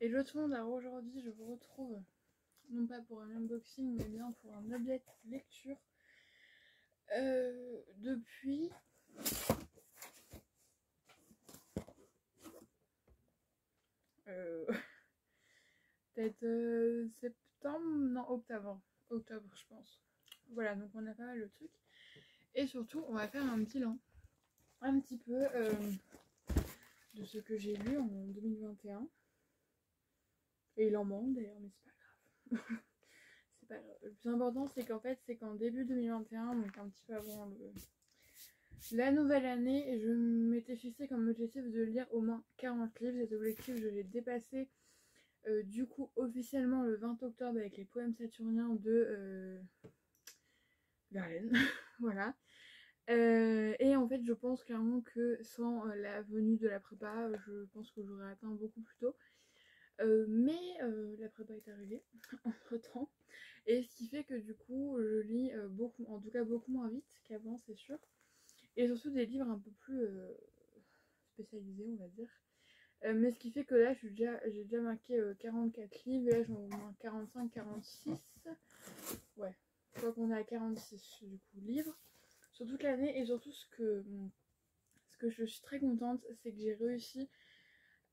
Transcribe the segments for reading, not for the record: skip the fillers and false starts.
Hello tout le monde, alors aujourd'hui je vous retrouve non pas pour un unboxing mais bien pour un objet de lecture. Depuis peut-être septembre, non octobre je pense. Voilà, donc on a pas mal de trucs et surtout on va faire un bilan un petit peu de ce que j'ai lu en 2021 et il en manque d'ailleurs mais c'est pas grave. C'est pas grave. Le plus important c'est qu'en début 2021, donc un petit peu avant la nouvelle année, je m'étais fixé comme objectif de lire au moins 40 livres. Cet objectif, je l'ai dépassé du coup officiellement le 20 octobre avec les poèmes saturniens de Verlaine. Voilà. Et en fait, je pense clairement que sans la venue de la prépa, je pense que j'aurais atteint beaucoup plus tôt. Mais la prépa est arrivée entre temps. Et ce qui fait que du coup, je lis beaucoup, en tout cas beaucoup moins vite qu'avant, c'est sûr. Et surtout des livres un peu plus spécialisés, on va dire. Mais ce qui fait que là, j'ai déjà marqué 44 livres, et là j'en ai au moins 45, 46. Ouais, je crois qu'on est à 46 du coup livres sur toute l'année. Et surtout ce que je suis très contente, c'est que j'ai réussi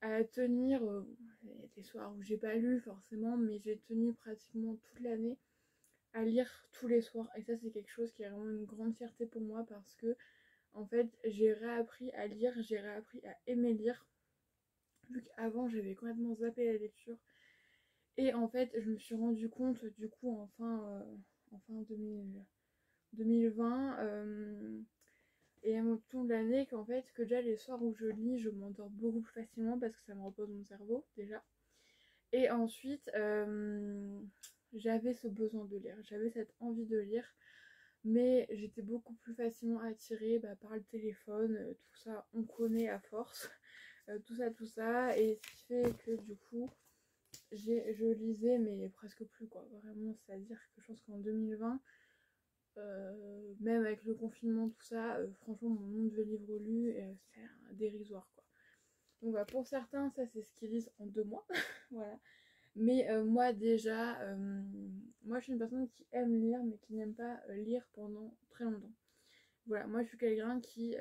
à tenir, il y a des soirs où j'ai pas lu forcément, mais j'ai tenu pratiquement toute l'année à lire tous les soirs. Et ça c'est quelque chose qui est vraiment une grande fierté pour moi parce que en fait j'ai réappris à lire, j'ai réappris à aimer lire. Vu qu'avant j'avais complètement zappé la lecture. Et en fait je me suis rendu compte du coup en fin 2020 et à mon tour de l'année qu'en fait que déjà les soirs où je lis je m'endors beaucoup plus facilement parce que ça me repose mon cerveau déjà. Et ensuite j'avais ce besoin de lire, j'avais cette envie de lire, mais j'étais beaucoup plus facilement attirée par le téléphone, tout ça on connaît à force. Tout ça, et ce qui fait que du coup je lisais mais presque plus quoi, vraiment. C'est à dire que je pense qu'en 2020 même avec le confinement tout ça, franchement mon nombre de livres lus c'est dérisoire quoi. Donc pour certains ça c'est ce qu'ils lisent en 2 mois. Voilà, mais moi déjà moi je suis une personne qui aime lire mais qui n'aime pas lire pendant très longtemps. Voilà, moi je suis quelqu'un qui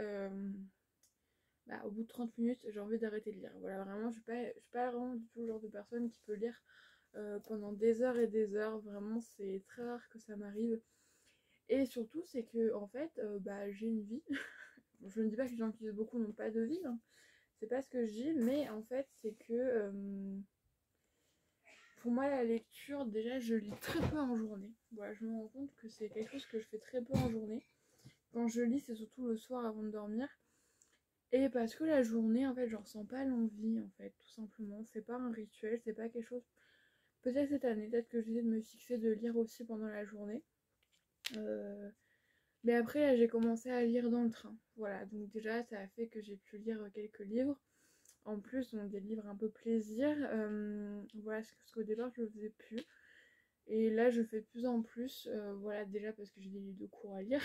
au bout de 30 minutes, j'ai envie d'arrêter de lire. Voilà, vraiment, je suis pas vraiment du tout le genre de personne qui peut lire pendant des heures et des heures. Vraiment, c'est très rare que ça m'arrive. Et surtout, c'est que, en fait, j'ai une vie. Je ne dis pas que les gens qui lisent beaucoup n'ont pas de vie, hein. C'est pas ce que je dis, mais en fait, c'est que pour moi, la lecture, déjà, je lis très peu en journée. Voilà, je me rends compte que c'est quelque chose que je fais très peu en journée. Quand je lis, c'est surtout le soir avant de dormir. Et parce que la journée, en fait, je ressens pas l'envie, en fait, tout simplement. C'est pas un rituel, c'est pas quelque chose. Peut-être cette année, peut-être que j'essaie de me fixer de lire aussi pendant la journée. Mais après, là, j'ai commencé à lire dans le train. Voilà, donc déjà, ça a fait que j'ai pu lire quelques livres. En plus, donc des livres un peu plaisir. Voilà, parce qu'au départ, je le faisais plus. Et là, je fais de plus en plus. Voilà, déjà parce que j'ai des livres de cours à lire.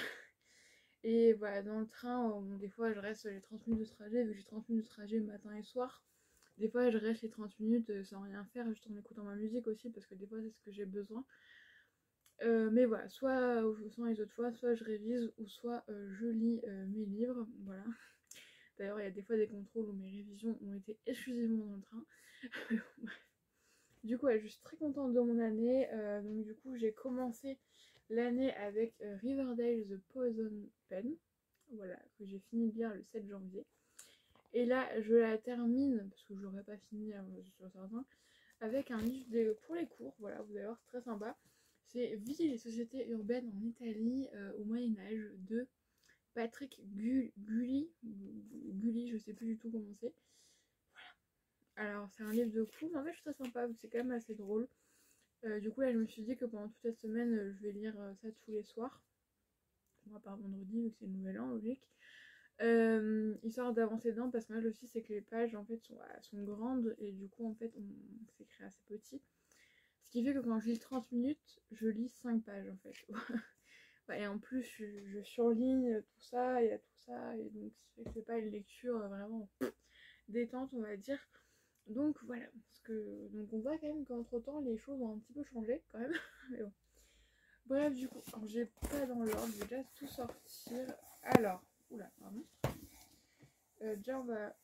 Et voilà, dans le train, des fois je reste les 30 minutes de trajet, vu que j'ai 30 minutes de trajet matin et soir. Des fois je reste les 30 minutes sans rien faire, juste en écoutant ma musique aussi, parce que des fois c'est ce que j'ai besoin. Mais voilà, soit les autres fois, soit je révise, ou soit je lis mes livres, voilà. D'ailleurs il y a des fois des contrôles où mes révisions ont été exclusivement dans le train. Du coup ouais, je suis très contente de mon année. Donc du coup j'ai commencé l'année avec Riverdale The Poison Pen, voilà, que j'ai fini de lire le 7 janvier. Et là je la termine, parce que je l'aurais pas fini sur certains, avec un livre pour les cours, voilà, vous allez voir, très sympa. C'est Vie et sociétés urbaines en Italie au Moyen-Âge de Patrick Gulli, je sais plus du tout comment c'est. Alors c'est un livre de cours, mais en fait je trouve ça sympa, c'est quand même assez drôle. Du coup là je me suis dit que pendant toute cette semaine je vais lire ça tous les soirs. Moi par vendredi vu que c'est le nouvel an, logique. Histoire d'avancer dedans, parce que moi aussi c'est que les pages en fait sont grandes et du coup en fait on s'écrit assez petit. Ce qui fait que quand je lis 30 minutes, je lis 5 pages en fait. Ouais, et en plus je surligne tout ça, il y a tout ça, et donc ce qui fait que c'est pas une lecture vraiment détente on va dire. Donc voilà, ce Donc on voit quand même qu'entre temps les choses ont un petit peu changé quand même. Mais bon. Bref, du coup, j'ai pas dans l'ordre, je vais déjà tout sortir. Alors, oula, pardon. Déjà on va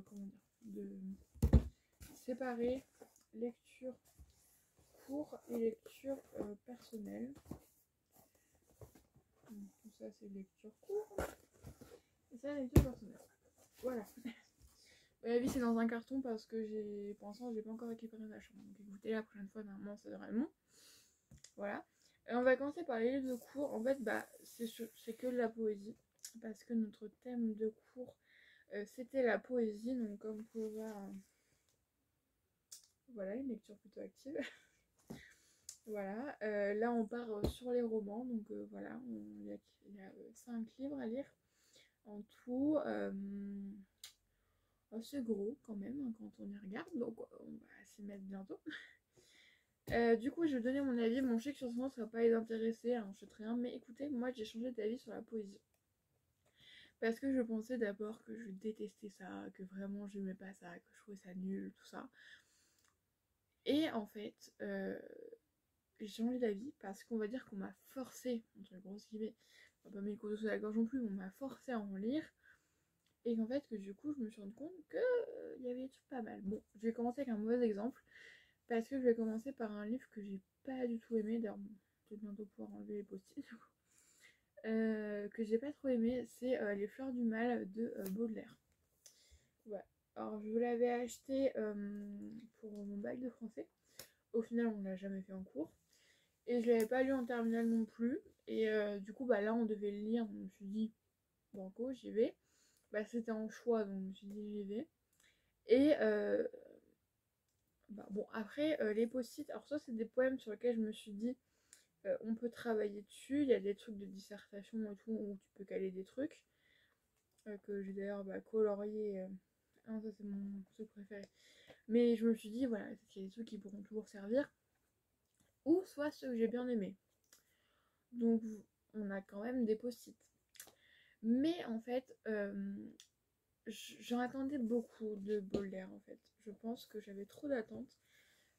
comment dire, séparer lecture cours et lecture personnelle. Donc, tout ça c'est lecture cours et ça lecture personnelle. Voilà. La vie c'est dans un carton parce que pour l'instant j'ai pas encore récupéré ma chambre. Donc écoutez, la prochaine fois normalement ça devrait être bon. Voilà. Et on va commencer par les livres de cours. En fait c'est que de la poésie. Parce que notre thème de cours c'était la poésie. Donc comme vous pouvez voir, voilà, une lecture plutôt active. Voilà, là on part sur les romans, donc voilà, il y a 5 livres à lire en tout. C'est gros quand même hein, quand on y regarde, donc on va s'y mettre bientôt. Du coup, je vais donner mon avis. Bon, je sais que sur ce moment ça va pas les intéresser, hein, je sais très bien, mais écoutez, moi j'ai changé d'avis sur la poésie. Parce que je pensais d'abord que je détestais ça, que vraiment je n'aimais pas ça, que je trouvais ça nul, tout ça. Et en fait, j'ai changé d'avis parce qu'on va dire qu'on m'a forcé, entre grosses guillemets, on m'a pas mis le couteau sous la gorge non plus, mais on m'a forcé à en lire. Et qu'en fait, que du coup, je me suis rendu compte que y avait des trucs pas mal. Bon, je vais commencer avec un mauvais exemple. Parce que je vais commencer par un livre que j'ai pas du tout aimé. D'ailleurs, je vais bientôt pouvoir enlever les post-it. Que j'ai pas trop aimé, c'est Les Fleurs du Mal de Baudelaire. Ouais. Alors, je l'avais acheté pour mon bac de français. Au final, on l'a jamais fait en cours. Et je l'avais pas lu en terminale non plus. Et du coup, là, on devait le lire. Donc, je me suis dit, banco, j'y vais. C'était en choix, donc je me suis dit, j'y vais. Et bon, après, les post-it, alors ça, c'est des poèmes sur lesquels je me suis dit, on peut travailler dessus. Il y a des trucs de dissertation et tout, où tu peux caler des trucs. Que j'ai d'ailleurs colorié. Ah, ça, c'est mon truc préféré. Mais je me suis dit, voilà, qu'il y a des trucs qui pourront toujours servir. Ou soit ceux que j'ai bien aimés. Donc, on a quand même des post-it. Mais en fait, j'en attendais beaucoup de Baudelaire en fait. Je pense que j'avais trop d'attentes.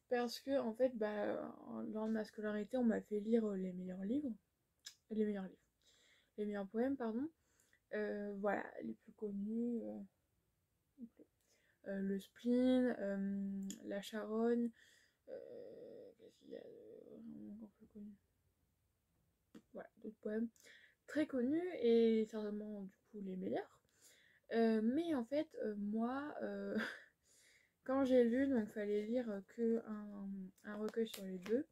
Parce que en fait, lors de ma scolarité, on m'a fait lire les meilleurs livres. Les meilleurs livres. Les meilleurs poèmes, pardon. Voilà, les plus connus. Le spleen, la charogne. Qu'est-ce qu'il y a vraiment encore plus connu? Voilà, d'autres poèmes très connus et certainement du coup les meilleurs. Mais en fait, moi, quand j'ai lu, donc fallait lire que un recueil sur les deux.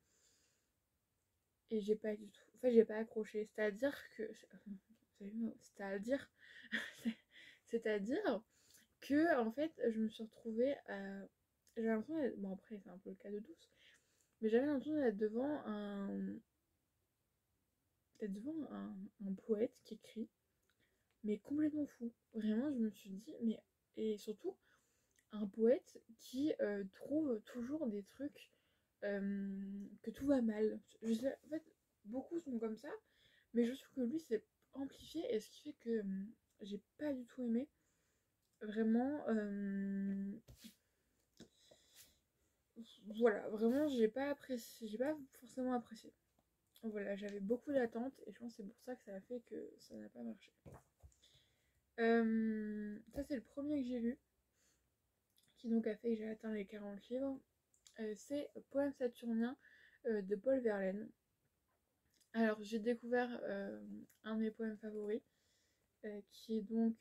Et j'ai pas du tout. En fait, j'ai pas accroché. C'est-à-dire que. C'est-à-dire. C'est-à-dire que, en fait, je me suis retrouvée à. J'avais l'impression d'être. Bon, après, c'est un peu le cas de tous. Mais j'avais l'impression d'être devant un. D'être devant un poète qui écrit. Mais complètement fou. Vraiment, je me suis dit. Mais. Et surtout, un poète qui trouve toujours des trucs que tout va mal. Je sais, en fait, beaucoup sont comme ça, mais je trouve que lui c'est amplifié et ce qui fait que j'ai pas du tout aimé. Vraiment, voilà, vraiment j'ai pas apprécié, j'ai pas forcément apprécié. Voilà, j'avais beaucoup d'attentes et je pense que c'est pour ça que ça a fait que ça n'a pas marché. Ça c'est le premier que j'ai lu, qui donc a fait que j'ai atteint les 40 livres. C'est Poème saturnien de Paul Verlaine. Alors j'ai découvert un de mes poèmes favoris, qui est donc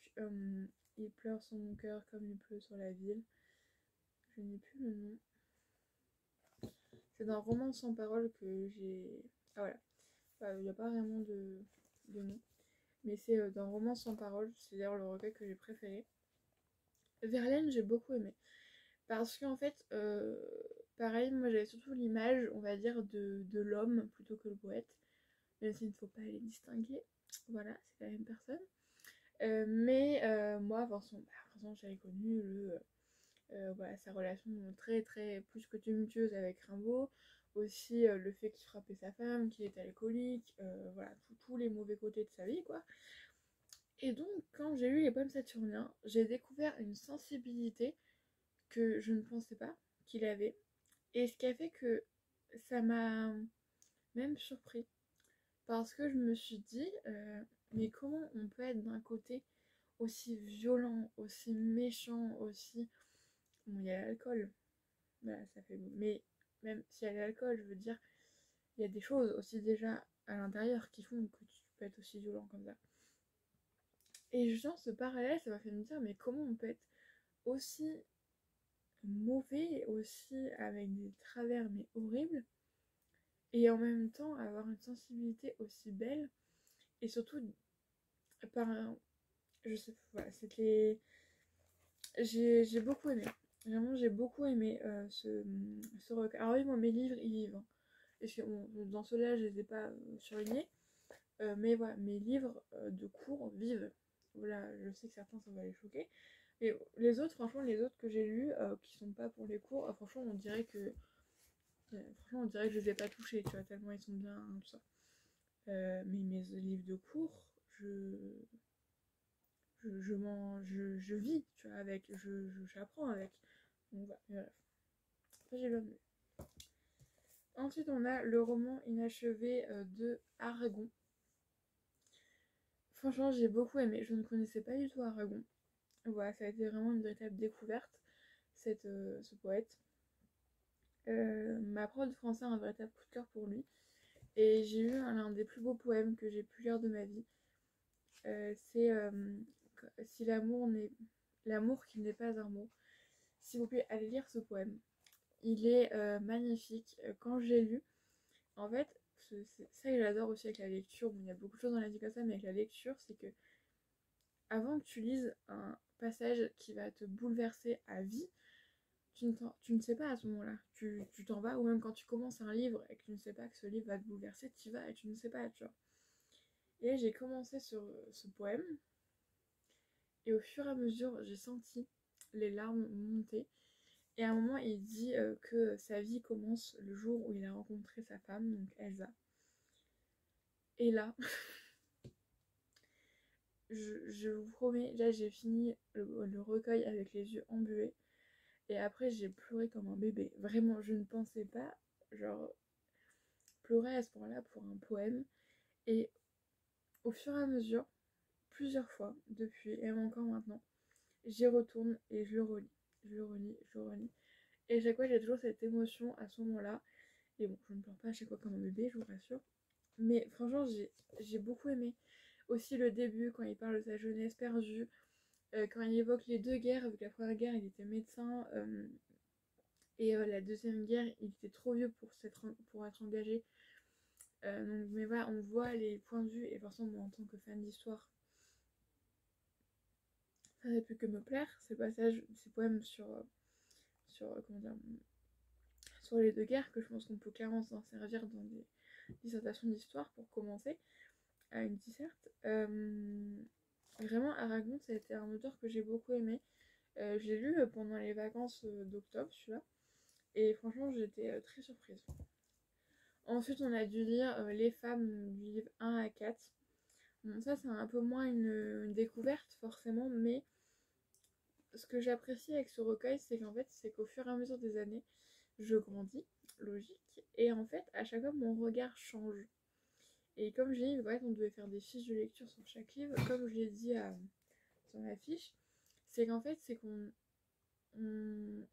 Il pleure sur mon cœur comme il pleut sur la ville. Je n'ai plus le nom. C'est dans Roman sans parole que j'ai... Ah voilà, il n'y a pas vraiment de nom. Mais c'est dans Roman sans parole, c'est d'ailleurs le recueil que j'ai préféré. Verlaine, j'ai beaucoup aimé. Parce qu'en fait, pareil, moi j'avais surtout l'image, on va dire, de l'homme plutôt que le poète. Même s'il ne faut pas les distinguer. Voilà, c'est la même personne. Mais moi, forcément, j'avais connu voilà, sa relation très très plus que tumultueuse avec Rimbaud. Aussi le fait qu'il frappait sa femme, qu'il était alcoolique, voilà, tous les mauvais côtés de sa vie, quoi. Et donc, quand j'ai lu les poèmes saturniens, j'ai découvert une sensibilité que je ne pensais pas qu'il avait. Et ce qui a fait que ça m'a même surpris. Parce que je me suis dit, mais comment on peut être d'un côté aussi violent, aussi méchant, aussi... Bon, il y a l'alcool, voilà, ça fait... Mais même s'il y a l'alcool, je veux dire, il y a des choses aussi déjà à l'intérieur qui font que tu peux être aussi violent comme ça. Et justement, ce parallèle, ça m'a fait me dire, mais comment on peut être aussi mauvais, aussi avec des travers mais horribles, et en même temps avoir une sensibilité aussi belle, et surtout par un... Je sais, voilà, c'était... J'ai beaucoup aimé. Vraiment, j'ai beaucoup aimé ce recueil. Alors oui, moi, mes livres, ils vivent. Hein. Parce que bon, dans ceux-là, je les ai pas surlignés. Mais voilà, mes livres de cours vivent. Voilà, je sais que certains, ça va les choquer. Mais les autres, franchement, les autres que j'ai lus, qui sont pas pour les cours, franchement, on dirait que... franchement, on dirait que je les ai pas touchés, tu vois, tellement ils sont bien, hein, tout ça. Mais mes livres de cours, je vis, tu vois, avec, j'apprends avec. Donc voilà, bref. Ça, j'ai bien aimé. Ensuite, on a le roman inachevé de Aragon. Franchement, j'ai beaucoup aimé. Je ne connaissais pas du tout Aragon. Voilà, ça a été vraiment une véritable découverte, ce poète. Ma prof de français a un véritable coup de cœur pour lui. Et j'ai eu l'un des plus beaux poèmes que j'ai pu lire de ma vie. C'est si l'amour qui n'est pas un mot. S'il vous plaît, allez lire ce poème. Il est magnifique. Quand je l'ai lu, en fait, c'est ça que j'adore aussi avec la lecture. Bon, il y a beaucoup de choses dans la vie comme ça, mais avec la lecture, c'est que avant que tu lises un passage qui va te bouleverser à vie, tu ne sais pas à ce moment-là. Tu t'en vas, ou même quand tu commences un livre et que tu ne sais pas que ce livre va te bouleverser, tu y vas et tu ne sais pas, tu vois. Et j'ai commencé sur ce poème, et au fur et à mesure, j'ai senti les larmes monter. Et à un moment, il dit que sa vie commence le jour où il a rencontré sa femme, donc Elsa. Et là, je vous promets, là j'ai fini le recueil avec les yeux embués. Et après, j'ai pleuré comme un bébé. Vraiment, je ne pensais pas, genre, pleurer à ce point-là pour un poème. Et au fur et à mesure, plusieurs fois, depuis et même encore maintenant, j'y retourne et je le relis. Je le relis, je le relis. Et à chaque fois, j'ai toujours cette émotion à ce moment-là. Et bon, je ne pleure pas à chaque fois comme un bébé, je vous rassure. Mais franchement, j'ai beaucoup aimé. Aussi le début, quand il parle de sa jeunesse perdue, quand il évoque les deux guerres, vu que la première guerre, il était médecin, et la deuxième guerre, il était trop vieux pour être engagé. Donc, mais voilà, on voit les points de vue, et forcément, moi, en tant que fan d'histoire, ça n'a pu que me plaire, ces passages, ces poèmes comment dire, sur les deux guerres, que je pense qu'on peut clairement s'en servir dans des dissertations d'histoire pour commencer à une disserte. Vraiment, Aragon, ça a été un auteur que j'ai beaucoup aimé. J'ai lu pendant les vacances d'octobre, celui-là, et franchement, j'étais très surprise. Ensuite, on a dû lire Les femmes du livre 1 à 4. Bon, ça, c'est un peu moins une découverte, forcément, mais ce que j'apprécie avec ce recueil, c'est qu'en fait, c'est qu'au fur et à mesure des années, je grandis, logique, et en fait, à chaque fois, mon regard change. Et comme j'ai dit, on devait faire des fiches de lecture sur chaque livre, comme je l'ai dit sur la fiche, c'est qu'en fait, c'est qu'on...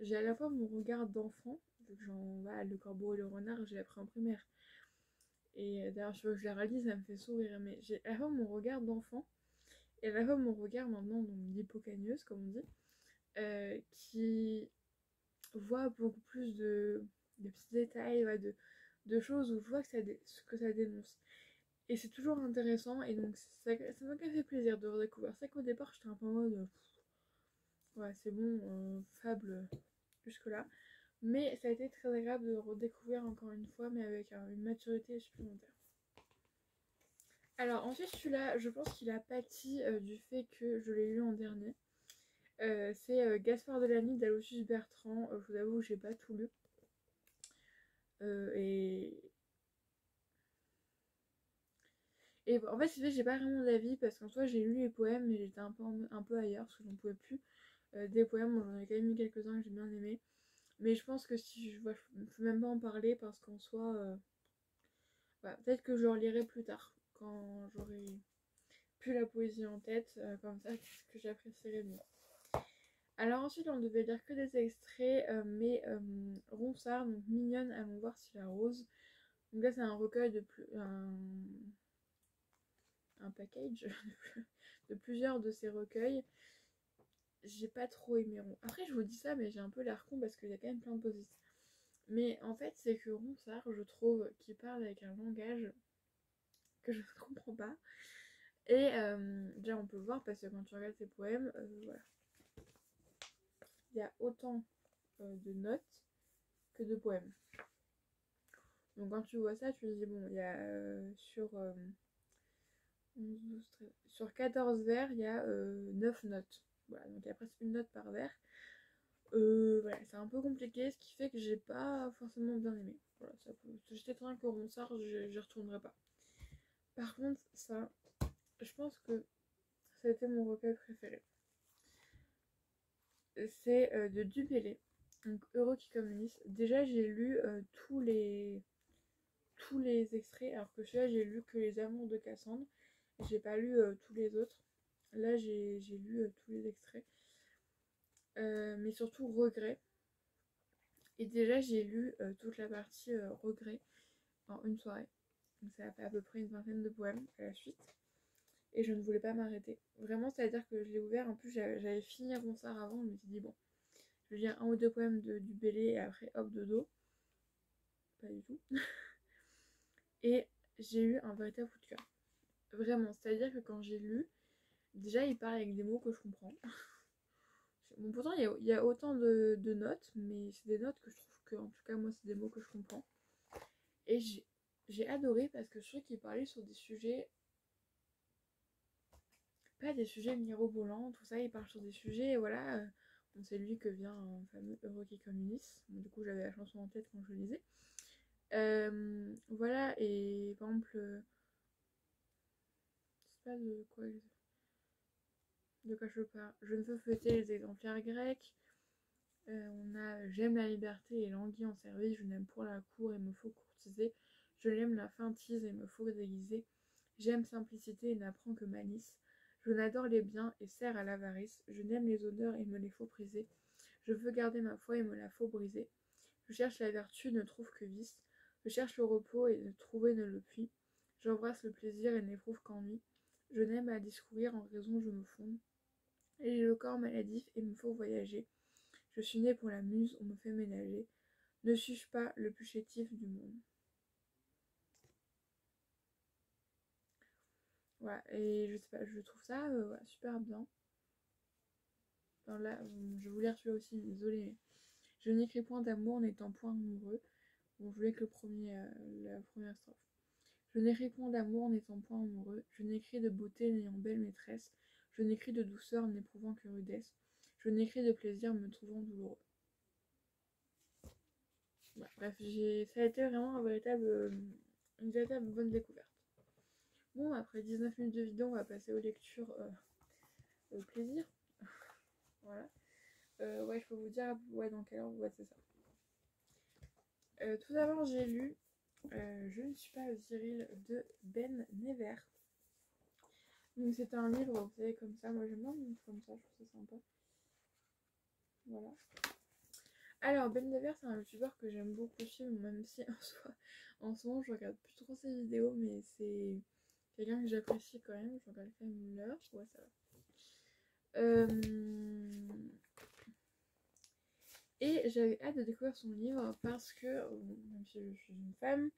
j'ai à la fois mon regard d'enfant, vu que j'en va, Le Corbeau et le Renard, j'ai appris en primaire. Et d'ailleurs, je la réalise, ça me fait sourire, mais j'ai à la fois mon regard d'enfant, et à la fois mon regard maintenant, donc d'hypocagneuse, comme on dit, qui voit beaucoup plus de petits détails, ouais, de choses où je vois que ça dénonce. Et c'est toujours intéressant, et donc ça m'a quand même fait plaisir de redécouvrir. C'est qu'au départ, j'étais un peu en mode, ouais, c'est bon, fable jusque-là. Mais ça a été très agréable de redécouvrir encore une fois, mais avec une maturité supplémentaire. Alors ensuite, celui-là, je pense qu'il a pâti du fait que je l'ai lu en dernier. C'est Gaspard Delany d'Aloysius Bertrand. Je vous avoue, j'ai pas tout lu. Et en fait, c'est vrai, j'ai pas vraiment d'avis parce qu'en soi, j'ai lu les poèmes, mais j'étais un peu ailleurs parce que j'en pouvais plus. des poèmes, j'en ai quand même eu quelques-uns que j'ai bien aimés. Mais je pense que si je ne peux même pas en parler parce qu'en soi, voilà, peut-être que je le relirai plus tard, quand j'aurai plus la poésie en tête, comme ça, qu'est-ce que j'apprécierais mieux. Alors ensuite, on devait lire que des extraits, mais Ronsard, donc Mignonne, allons voir si la rose. Donc là, c'est un recueil de un package de plusieurs de ces recueils. J'ai pas trop aimé Ronsard. Après, je vous dis ça, mais j'ai un peu l'air con parce qu'il y a quand même plein de positifs. Mais en fait, c'est que Ronsard, je trouve, qu'il parle avec un langage que je ne comprends pas. Et déjà, on peut le voir parce que quand tu regardes ses poèmes, voilà. Il y a autant de notes que de poèmes. Donc quand tu vois ça, tu te dis, bon, il y a sur 11, 12, 13, sur 14 vers, il y a 9 notes. Voilà, donc il y a presque une note par vers. Voilà, c'est un peu compliqué, ce qui fait que j'ai pas forcément bien aimé. Voilà, ça peut... J'étais très que Ronsard, j'y retournerai pas. Par contre, ça, je pense que ça a été mon recueil préféré. C'est de Dubélé, donc Heureux qui communiste. Déjà, j'ai lu tous les extraits, alors que celui-là, j'ai lu que Les Amours de Cassandre. J'ai pas lu tous les autres. Là, j'ai lu tous les extraits. Mais surtout Regret. Et déjà, j'ai lu toute la partie Regret en une soirée. Donc ça a fait à peu près une vingtaine de poèmes à la suite. Et je ne voulais pas m'arrêter. Vraiment, c'est-à-dire que je l'ai ouvert. En plus, j'avais fini Ronsard avant. Je me suis dit, bon, je vais lire un ou deux poèmes du Bélé et après, hop, dodo. Pas du tout. Et j'ai eu un véritable coup de cœur. Vraiment, c'est-à-dire que quand j'ai lu, déjà, il parle avec des mots que je comprends. Bon, pourtant, il y a autant de notes, mais c'est des notes que je trouve que, en tout cas, moi, c'est des mots que je comprends. Et j'ai adoré parce que je trouvais qu'il parlait sur des sujets, pas des sujets mirobolants, tout ça, il parle sur des sujets, voilà. C'est lui que vient un fameux Heureux qui communiste. Du coup, j'avais la chanson en tête quand je le lisais. Voilà, et par exemple, c'est pas de quoi je parle. Je ne veux fêter les exemplaires grecs. On a J'aime la liberté et l'anguille en service, je n'aime pour la cour et me faut courtiser. Je l'aime la feintise et me faut déguiser. J'aime simplicité et n'apprends que malice. Je n'adore les biens et sers à l'avarice. Je n'aime les honneurs et me les faut priser. Je veux garder ma foi et me la faut briser. Je cherche la vertu, ne trouve que vice. Je cherche le repos et de trouver ne le puis. J'embrasse le plaisir et n'éprouve qu'ennui. Je n'aime à discourir, en raison je me fonde. Et j'ai le corps maladif et me faut voyager. Je suis née pour la muse, on me fait ménager. Ne suis-je pas le plus chétif du monde? Voilà, et je sais pas, je trouve ça voilà, super bien. Alors là, je vais vous lire celui-là aussi, désolée. Je n'écris point d'amour n'étant point amoureux. Bon, je voulais que la première strophe. Je n'écris point d'amour n'étant point amoureux. Je n'écris de beauté n'ayant belle maîtresse. Je n'écris de douceur n'éprouvant que rudesse. Je n'écris de plaisir me trouvant douloureux. Voilà, bref, ça a été vraiment une véritable bonne découverte. Bon, après 19 minutes de vidéo, on va passer aux lectures au plaisir. Voilà. Ouais, je peux vous dire ouais, dans quelle ordre, ouais, c'est ça. Tout d'abord, j'ai lu Je ne suis pas Cyril de Ben Nevers. Donc, c'est un livre, vous savez, comme ça. Moi, j'aime bien les livres comme ça, je trouve ça sympa. Voilà. Alors, Ben Nevers, c'est un youtubeur que j'aime beaucoup suivre, même si en ce moment, je regarde plus trop ses vidéos, mais c'est quelqu'un que j'apprécie quand même. Je regarde quand même l'heure. Ouais, ça va. Et j'avais hâte de découvrir son livre parce que, même si je suis une femme,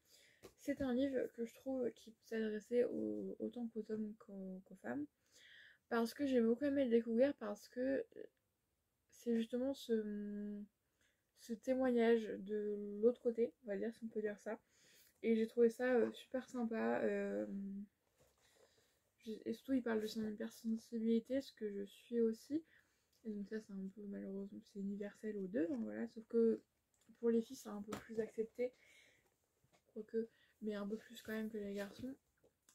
c'est un livre que je trouve qui peut s'adresser autant qu'aux hommes qu'aux femmes. Parce que j'ai beaucoup aimé le découvrir, parce que c'est justement ce témoignage de l'autre côté, on va dire, si on peut dire ça. Et j'ai trouvé ça super sympa. Et surtout, il parle de son hypersensibilité, ce que je suis aussi. Et donc ça, c'est un peu malheureusement, c'est universel aux deux, hein, voilà. Sauf que pour les filles, c'est un peu plus accepté, quoique, mais un peu plus quand même que les garçons.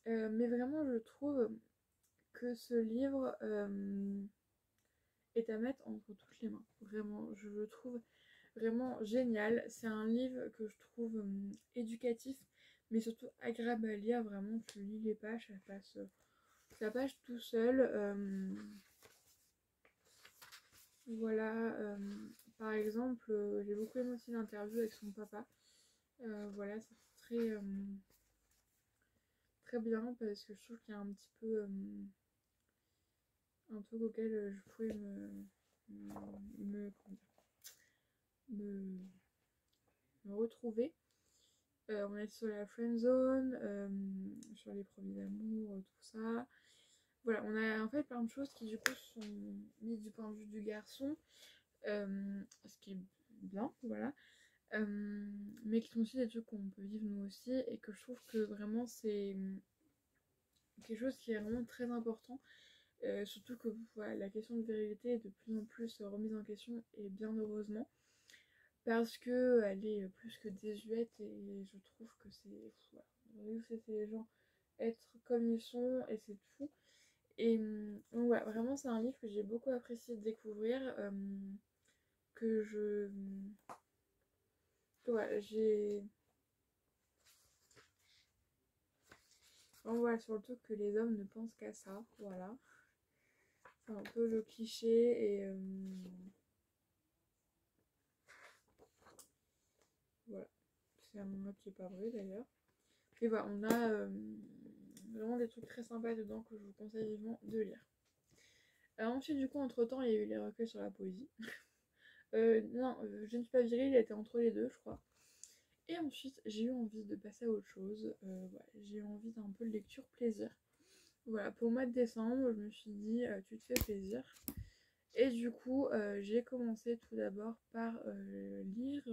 Mais vraiment, je trouve que ce livre est à mettre entre toutes les mains. Vraiment, je le trouve vraiment génial. C'est un livre que je trouve éducatif, mais surtout agréable à lire. Vraiment, tu lis les pages, ça passe tout seul. Voilà, par exemple, j'ai beaucoup aimé aussi l'interview avec son papa. Voilà, c'est très bien parce que je trouve qu'il y a un petit peu un truc auquel je pouvais me, me, me retrouver. On est sur la friend zone, sur les premiers amours, tout ça. Voilà, on a en fait plein de choses qui du coup sont mises du point de vue du garçon, ce qui est bien, voilà. Mais qui sont aussi des trucs qu'on peut vivre nous aussi et que je trouve que vraiment c'est quelque chose qui est vraiment très important. Surtout que voilà, la question de virilité est de plus en plus remise en question et bien heureusement parce que elle est plus que désuète et je trouve que c'est voilà, c'est les gens être comme ils sont et c'est fou. Et donc ouais, vraiment c'est un livre que j'ai beaucoup apprécié de découvrir, que je que, voilà, j'ai on voit sur le truc que les hommes ne pensent qu'à ça, voilà. C'est un peu le cliché et voilà. C'est un mot qui est pas vrai d'ailleurs. Et voilà, on a vraiment des trucs très sympas dedans que je vous conseille vivement de lire. Alors ensuite du coup entre temps il y a eu les recueils sur la poésie. Non, je ne suis pas virile, il a été entre les deux je crois. Et ensuite j'ai eu envie de passer à autre chose. Voilà, j'ai eu envie d'un peu de lecture plaisir. Voilà, pour le mois de décembre, je me suis dit tu te fais plaisir. Et du coup, j'ai commencé tout d'abord par lire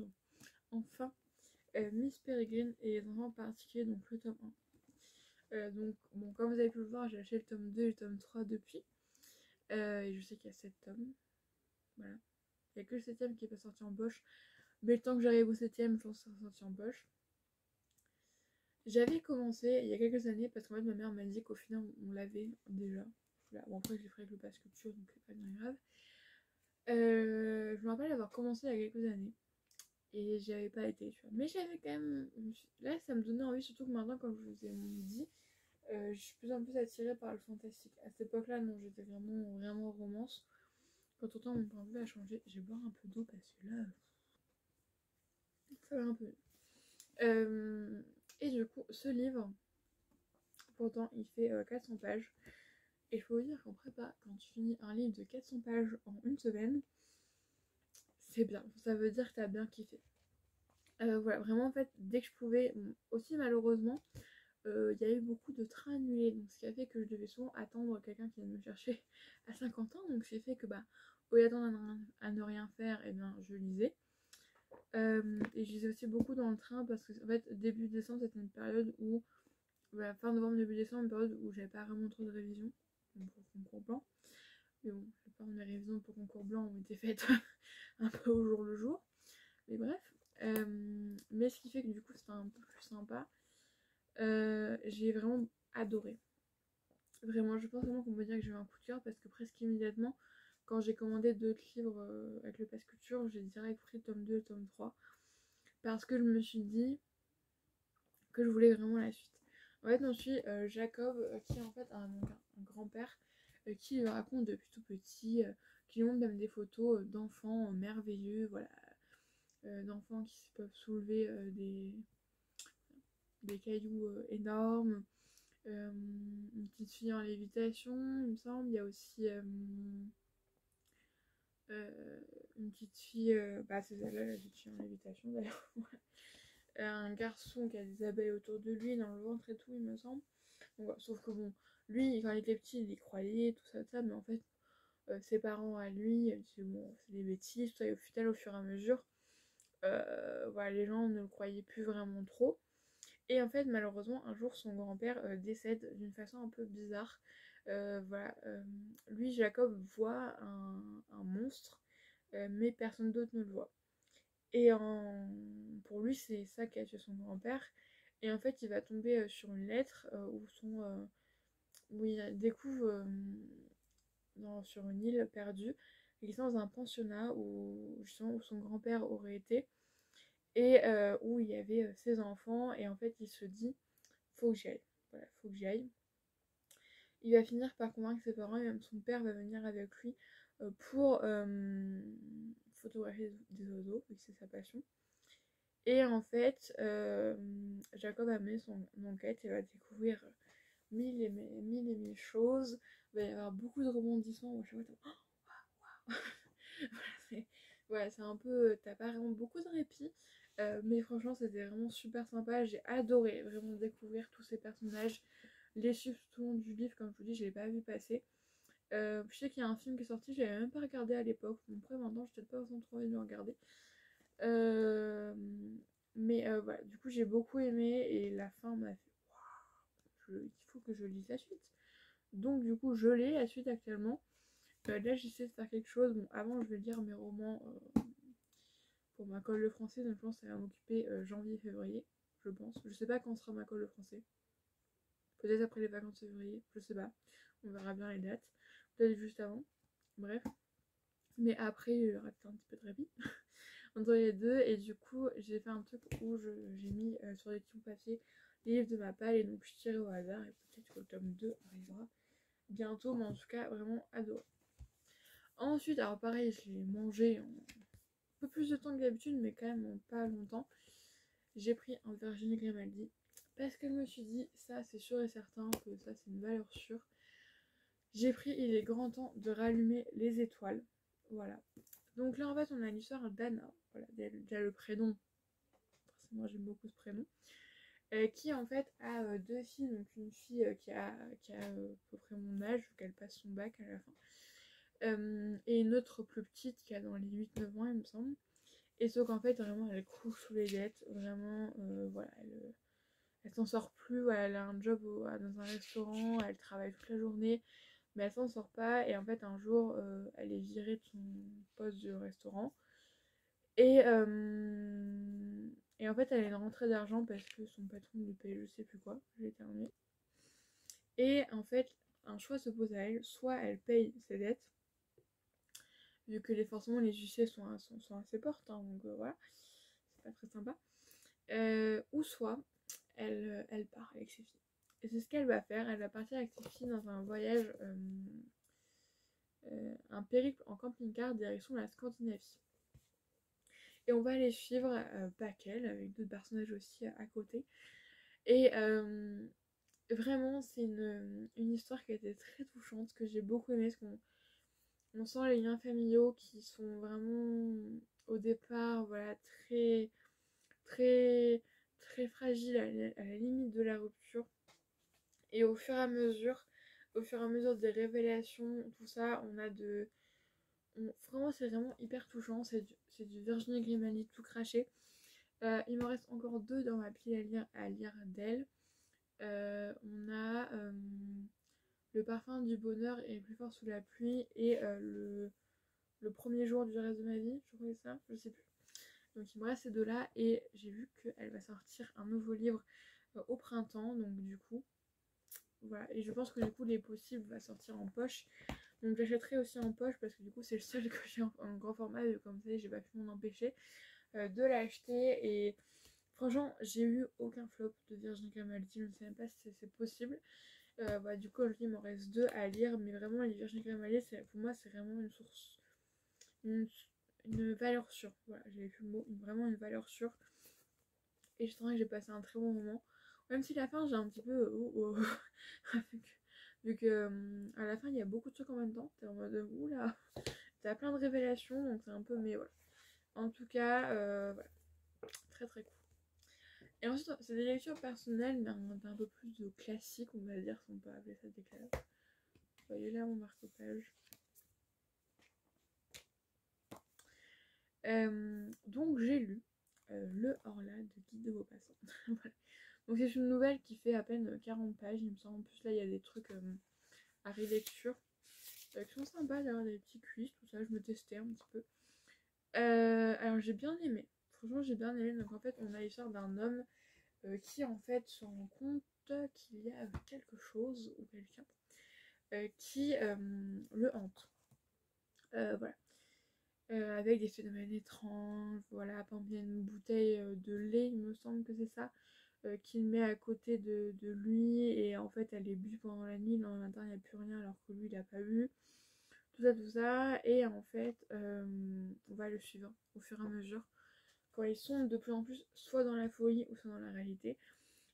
enfin Miss Peregrine et les enfants particuliers, donc le tome 1. Donc, bon, comme vous avez pu le voir, j'ai acheté le tome 2 et le tome 3 depuis. Et je sais qu'il y a 7 tomes. Voilà. Il n'y a que le 7ème qui n'est pas sorti en poche. Mais le temps que j'arrive au 7ème, je pense que ça sera sorti en poche. J'avais commencé il y a quelques années parce qu'en fait, ma mère m'a dit qu'au final, on l'avait déjà. Voilà. Bon, après, je l'ai fait avec le pass culture, donc c'est pas bien grave. Je me rappelle avoir commencé il y a quelques années. Et j'y avais pas été, tu vois. Mais j'avais quand même. Là, ça me donnait envie, surtout que maintenant, comme je vous ai dit, je suis de plus en plus attirée par le fantastique. À cette époque-là, non, j'étais vraiment romance. Quand autant mon point de vue a changé, je vais boire un peu d'eau parce que là, ça va un peu. Et du coup, ce livre, pourtant, il fait 400 pages. Et il faut vous dire qu'en prépa, quand tu finis un livre de 400 pages en une semaine, c'est bien. Ça veut dire que t'as bien kiffé. Voilà, vraiment, en fait, dès que je pouvais, bon, aussi malheureusement, il y a eu beaucoup de trains annulés, donc ce qui a fait que je devais souvent attendre quelqu'un qui vienne me chercher à 50 ans, donc ce qui fait que bah, au lieu d'attendre à ne rien faire, et eh bien je lisais. Et je lisais aussi beaucoup dans le train parce que en fait début décembre c'était une période où, bah, fin novembre, début décembre, une période où j'avais pas vraiment trop de révision pour concours blanc. Mais bon, la plupart de mes révisions pour concours blanc ont été faites un peu au jour le jour. Mais bref. Mais ce qui fait que du coup c'était un peu plus sympa. J'ai vraiment adoré. Vraiment, je pense vraiment qu'on peut dire que j'ai eu un coup de cœur parce que presque immédiatement, quand j'ai commandé d'autres livres avec le pass culture, j'ai direct pris le tome 2 et le tome 3 parce que je me suis dit que je voulais vraiment la suite. En fait, on suit Jacob qui est en fait un grand-père qui lui raconte depuis tout petit, qui lui montre même des photos d'enfants merveilleux, voilà, d'enfants qui peuvent soulever des cailloux énormes. Une petite fille en lévitation, il me semble. Il y a aussi une petite fille, bah c'est celle-là, la petite fille en lévitation d'ailleurs. Un garçon qui a des abeilles autour de lui, dans le ventre et tout, il me semble. Donc, ouais, sauf que bon, lui, quand il était petit, il y croyait, tout ça, mais en fait, ses parents à lui, disaient bon, c'est des bêtises, tout ça, et au final, au fur et à mesure, voilà, les gens ne le croyaient plus vraiment trop. Et en fait, malheureusement, un jour, son grand-père décède d'une façon un peu bizarre. Voilà, lui, Jacob, voit un monstre, mais personne d'autre ne le voit. Et pour lui, c'est ça qui a tué son grand-père. Et en fait, il va tomber sur une lettre où il découvre sur une île perdue il était dans un pensionnat où justement où son grand-père aurait été et où il y avait ses enfants et en fait il se dit faut que j'y aille, voilà, faut que j'y aille. Il va finir par convaincre ses parents et même son père va venir avec lui pour photographier des oiseaux, vu que c'est sa passion. Et en fait, Jacob a mené son enquête et va découvrir mille et mille choses. Il va y avoir beaucoup de rebondissements. Moi, je suis voilà, c'est un peu. T'as pas vraiment beaucoup de répit. Mais franchement, c'était vraiment super sympa. J'ai adoré vraiment découvrir tous ces personnages. Les suivre tout au long du livre, comme je vous dis, je l'ai pas vu passer. Je sais qu'il y a un film qui est sorti, je l'avais même pas regardé à l'époque. Bon, après, maintenant, j'ai peut-être pas vraiment trop envie de le regarder. Mais voilà, du coup, j'ai beaucoup aimé et la fin m'a fait waouh, il faut que je lise la suite. Donc, du coup, je l'ai la suite actuellement. Là, j'essaie de faire quelque chose. Bon, avant, je vais lire mes romans pour ma colle de français, donc je pense que ça va m'occuper janvier-février, je pense. Je sais pas quand sera ma colle de français. Peut-être après les vacances de février, je sais pas. On verra bien les dates. Peut-être juste avant. Bref. Mais après, il y aura peut-être un petit peu de répit entre les deux. Et du coup, j'ai fait un truc où j'ai mis sur des petits papiers les livres de ma palle. Et donc, je tirais au hasard. Et peut-être que le tome 2 arrivera bientôt. Mais en tout cas, vraiment adoré. Ensuite, alors pareil, je l'ai mangé en un peu plus de temps que d'habitude, mais quand même en pas longtemps. J'ai pris un Virginie Grimaldi. Parce que je me suis dit, ça c'est sûr et certain que ça c'est une valeur sûre. J'ai pris Il est grand temps de rallumer les étoiles. Voilà. Donc là en fait on a l'histoire d'Anna. Voilà, déjà le prénom. Moi j'aime beaucoup ce prénom. Qui en fait a deux filles. Donc une fille qui a à peu près mon âge, vu qu'elle passe son bac à la fin. Et une autre plus petite qui a dans les 8-9 ans il me semble. Et sauf qu'en fait vraiment elle croule sous les dettes. Vraiment voilà, elle s'en sort plus, voilà, elle a un job dans un restaurant, elle travaille toute la journée, mais elle s'en sort pas. Et en fait, un jour, elle est virée de son poste de restaurant. Et, et en fait, elle a une rentrée d'argent parce que son patron lui paye je sais plus quoi, je l'ai terminé. Et en fait, un choix se pose à elle, soit elle paye ses dettes, vu que forcément les huissiers sont à ses portes, hein, donc voilà, c'est pas très sympa. Ou soit elle part avec ses filles. Et c'est ce qu'elle va faire, elle va partir avec ses filles dans un voyage, un périple en camping-car direction la Scandinavie. Et on va les suivre, pas qu'elle, avec d'autres personnages aussi à côté. Et vraiment, c'est une histoire qui a été très touchante, que j'ai beaucoup aimé, parce qu'on sent les liens familiaux qui sont vraiment au départ, voilà, très, très, très fragiles à la limite de la rupture. Et au fur et à mesure des révélations, tout ça, on a de. Vraiment, c'est vraiment hyper touchant. C'est du Virginie Grimaldi tout craché. Il me reste encore deux dans ma pile à lire d'elle. On a Le parfum du bonheur est plus fort sous la pluie et le premier jour du reste de ma vie, je crois que c'est ça, je sais plus. Donc il me reste ces deux-là et j'ai vu qu'elle va sortir un nouveau livre au printemps, donc du coup, voilà. Et je pense que du coup, Les Possibles va sortir en poche. Donc j'achèterai aussi en poche parce que du coup, c'est le seul que j'ai en grand format. Et comme ça, j'ai pas pu m'en empêcher de l'acheter. Et franchement, j'ai eu aucun flop de Virginie Grimaldi. Je ne sais même pas si c'est possible. Du coup, il m'en reste deux à lire. Mais vraiment, les Virginie Grimaldi, pour moi, c'est vraiment une source. Une valeur sûre. Voilà, j'avais plus le mot. Vraiment une valeur sûre. Et je sens que j'ai passé un très bon moment. Même si la fin, j'ai un petit peu. Vu que à la fin, il y a beaucoup de trucs en même temps. T'es en mode oula. T'as plein de révélations, donc c'est un peu. Mais voilà. En tout cas, voilà. Très très cool. Et ensuite, c'est des lectures personnelles, mais un peu plus de classique, on va dire, si on peut appeler ça des classes. Vous voyez là mon marque-page. Donc j'ai lu Le Horla de Guy de Maupassant. Voilà. Donc c'est une nouvelle qui fait à peine 40 pages, il me semble. En plus là il y a des trucs à relecture qui sont sympas, d'ailleurs des petits quiz, tout ça, je me testais un petit peu. Alors j'ai bien aimé, franchement j'ai bien aimé. Donc en fait on a l'histoire d'un homme qui en fait se rend compte qu'il y a quelque chose ou quelqu'un qui le hante. Voilà. avec des phénomènes étranges. Voilà, par exemple, il y a une bouteille de lait, il me semble que c'est ça, qu'il met à côté de lui, et en fait elle est bu pendant la nuit, le lendemain matin il n'y a plus rien alors que lui il n'a pas bu. Tout ça, et en fait on va le suivre au fur et à mesure quand ils sont de plus en plus soit dans la folie ou soit dans la réalité.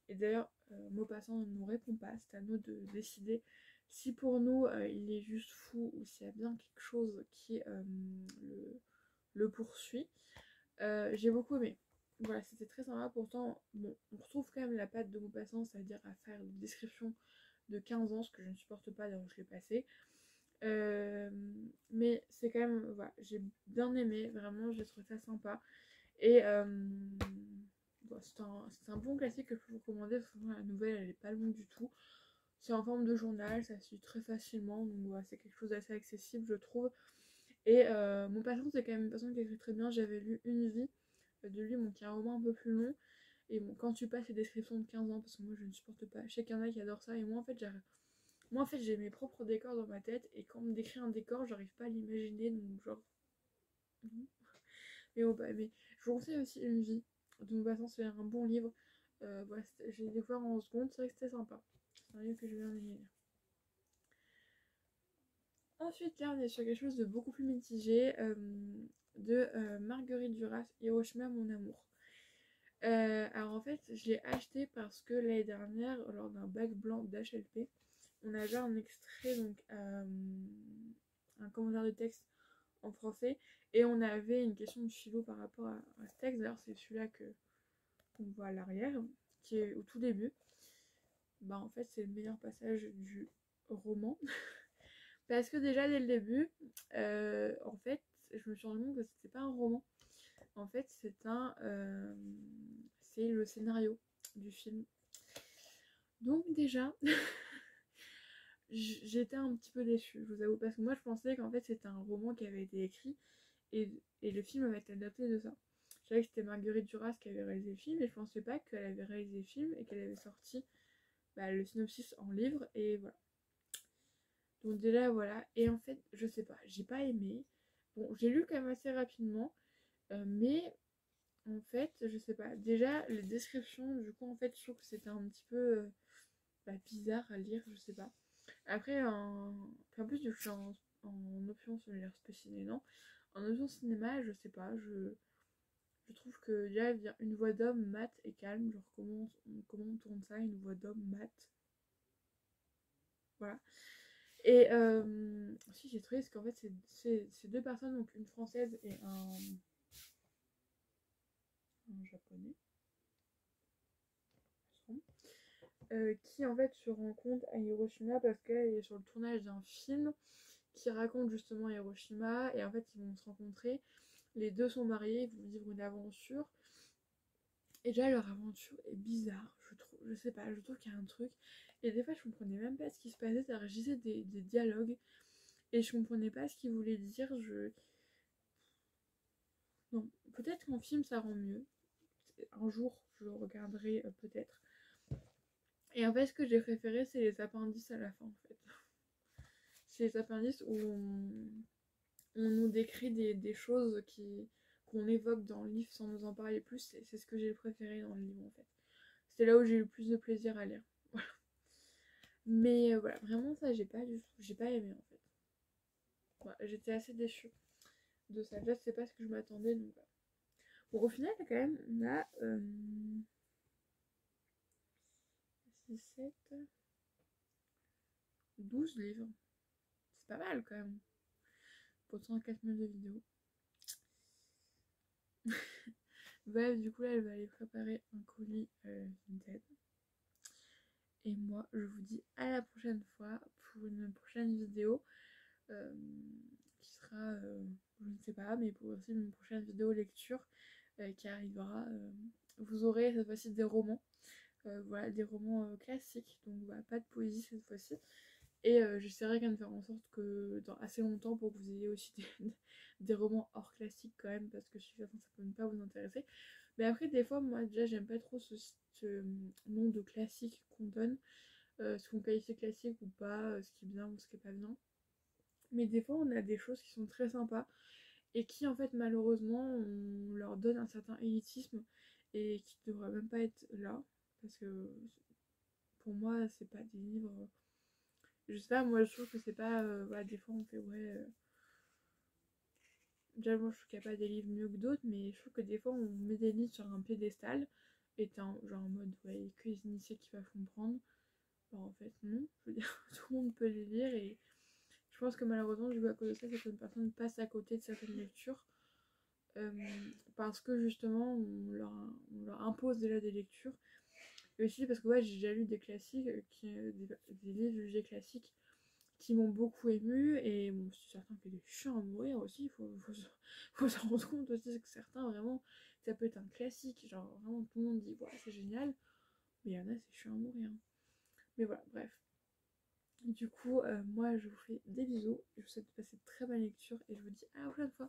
Et d'ailleurs, Maupassant ne nous répond pas, c'est à nous de décider si pour nous il est juste fou ou s'il y a bien quelque chose qui le poursuit. J'ai beaucoup aimé. Voilà, c'était très sympa. Pourtant, bon, on retrouve quand même la patte de Maupassant, c'est-à-dire à faire une description de 15 ans, ce que je ne supporte pas, d'ailleurs je l'ai passé. Mais c'est quand même, voilà, j'ai bien aimé, vraiment, j'ai trouvé ça sympa. Et bon, c'est un bon classique que je peux vous recommander. Parce que la nouvelle elle est pas longue du tout. C'est en forme de journal, ça se lit très facilement. Donc voilà, c'est quelque chose d'assez accessible, je trouve. Et mon patron, c'est quand même une personne qui écrit très bien. J'avais lu Une vie de lui, qui est un roman un peu plus long. Et bon, quand tu passes les descriptions de 15 ans, parce que moi je ne supporte pas, je sais qu'il y en a qui adorent ça. Et moi en fait j'ai mes propres décors dans ma tête. Et quand on me décrit un décor, j'arrive pas à l'imaginer. Donc genre. Mais bon, bah, mais je vous conseille aussi Une vie de Maupassant, c'est un bon livre. Voilà, j'ai découvert en seconde, c'est vrai que c'était sympa. C'est un livre que j'ai bien aimé. Ensuite, là, on est sur quelque chose de beaucoup plus mitigé, de Marguerite Duras, Hiroshima, mon amour. Alors en fait, je l'ai acheté parce que l'année dernière, lors d'un bac blanc d'HLP, on avait un extrait, donc un commentaire de texte en français, et on avait une question de philo par rapport à ce texte. D'ailleurs, c'est celui-là que on voit à l'arrière, qui est au tout début. Bah en fait, c'est le meilleur passage du roman. Parce que déjà, dès le début, en fait, je me suis rendu compte que c'était pas un roman. En fait, c'est le scénario du film. Donc déjà, j'étais un petit peu déçue, je vous avoue, parce que moi je pensais qu'en fait c'était un roman qui avait été écrit et le film avait été adapté de ça. Je savais que c'était Marguerite Duras qui avait réalisé le film, et je pensais pas qu'elle avait réalisé le film et qu'elle avait sorti le synopsis en livre, et voilà. Donc déjà voilà, et en fait je sais pas, j'ai pas aimé. Bon, j'ai lu quand même assez rapidement, mais en fait je sais pas, déjà les descriptions, du coup en fait je trouve que c'était un petit peu bizarre à lire, je sais pas. Après en plus du coup je suis en option sur l'air spécifique, non, en option cinéma, je sais pas, je trouve que déjà une voix d'homme mat et calme, genre comment on tourne ça, une voix d'homme mat, voilà. Et si j'ai trouvé, parce qu'en fait c'est deux personnes, donc une française et un japonais, qui en fait se rencontrent à Hiroshima parce qu'elle est sur le tournage d'un film qui raconte justement Hiroshima, et en fait ils vont se rencontrer, les deux sont mariés, ils vont vivre une aventure, et déjà leur aventure est bizarre, je trouve, je sais pas, je trouve qu'il y a un truc, et des fois je comprenais même pas ce qui se passait, c'est-à-dire je disais des dialogues et je comprenais pas ce qu'ils voulaient dire. Non, peut-être qu'en film ça rend mieux, un jour je le regarderai peut-être. Et en fait ce que j'ai préféré c'est les appendices à la fin, en fait. C'est les appendices où on nous décrit des choses qu'on évoque dans le livre sans nous en parler plus. C'est ce que j'ai préféré dans le livre, en fait. C'est là où j'ai eu le plus de plaisir à lire. Voilà. Mais voilà, vraiment ça j'ai pas aimé, en fait. Voilà, j'étais assez déçue de ça. Déjà c'est pas ce que je m'attendais, donc voilà. Bon, au final quand même on a 6, 7, 12 livres. C'est pas mal quand même. Pour 34 minutes de vidéo. Bref, du coup là elle va aller préparer un colis Vinted. Et moi je vous dis à la prochaine fois pour une prochaine vidéo qui sera, je ne sais pas, mais pour aussi une prochaine vidéo lecture qui arrivera. Vous aurez cette fois-ci des romans. Voilà, des romans classiques, donc voilà, pas de poésie cette fois-ci. Et j'essaierai quand même de faire en sorte que dans assez longtemps pour que vous ayez aussi des romans hors classique quand même, parce que je suis certaine que ça peut ne pas vous intéresser. Mais après, des fois, moi déjà, j'aime pas trop ce nom de classique qu'on donne, ce qu'on qualifie classique ou pas, ce qui est bien ou ce qui est pas bien. Mais des fois, on a des choses qui sont très sympas. et qui en fait malheureusement on leur donne un certain élitisme et qui ne devrait même pas être là, parce que pour moi c'est pas des livres, je sais pas, moi je trouve que c'est pas voilà, des fois on fait ouais déjà moi je trouve qu'il n'y a pas des livres mieux que d'autres, mais je trouve que des fois on met des livres sur un piédestal et t'es genre en mode ouais, il y a que les initiés qui va comprendre. Bah, en fait non, je veux dire tout le monde peut les lire, et je pense que malheureusement du coup à cause de ça certaines personnes passent à côté de certaines lectures, euh, parce que justement on leur impose déjà des lectures, et aussi parce que ouais j'ai déjà lu des classiques, des livres jugés classiques qui m'ont beaucoup ému, et bon, c'est certain qu'il y a des chiants à mourir aussi, faut se rendre compte aussi que certains vraiment ça peut être un classique, genre vraiment tout le monde dit ouais c'est génial, mais il y en a c'est chiant à mourir, hein. Mais voilà, bref. Du coup, moi je vous fais des bisous, je vous souhaite de passer de très bonne lecture et je vous dis à la prochaine fois.